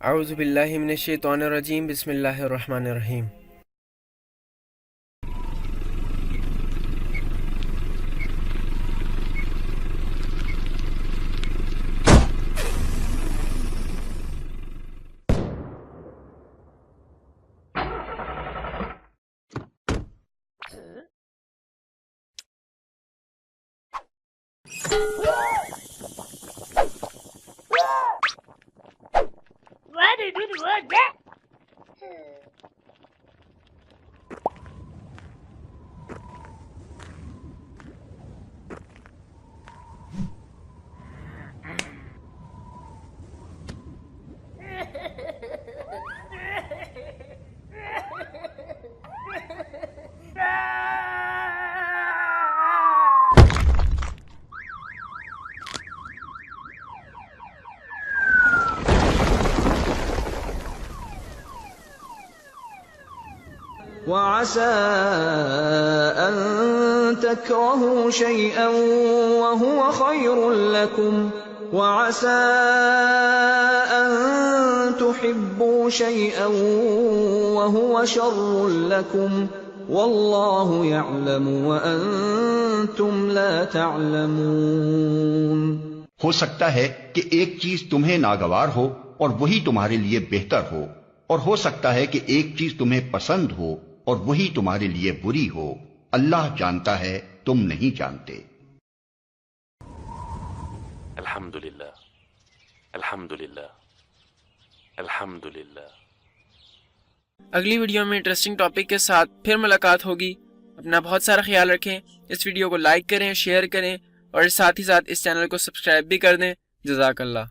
औज़ु बिल्लाहि मिनश शैतानिर रजीम बिस्मिल्लाहिर रहमानिर रहीम। Why did you do that? وعسى أن تكرهوا شيئا وهو خير لكم وعسى أن تحبوا شيئا وهو شر لكم والله يعلم وأنتم لا تعلمون। हो सकता है कि एक चीज तुम्हें नागवार हो और वही तुम्हारे लिए बेहतर हो, और हो सकता है कि एक चीज तुम्हें पसंद हो और वही तुम्हारे लिए बुरी हो। अल्लाह जानता है, तुम नहीं जानते। अल्हम्दुलिल्लाह, अल्हम्दुलिल्लाह, अल्हम्दुलिल्लाह। अगली वीडियो में इंटरेस्टिंग टॉपिक के साथ फिर मुलाकात होगी। अपना बहुत सारा ख्याल रखें। इस वीडियो को लाइक करें, शेयर करें और साथ ही साथ इस चैनल को सब्सक्राइब भी कर दें। जज़ाकल्लाह।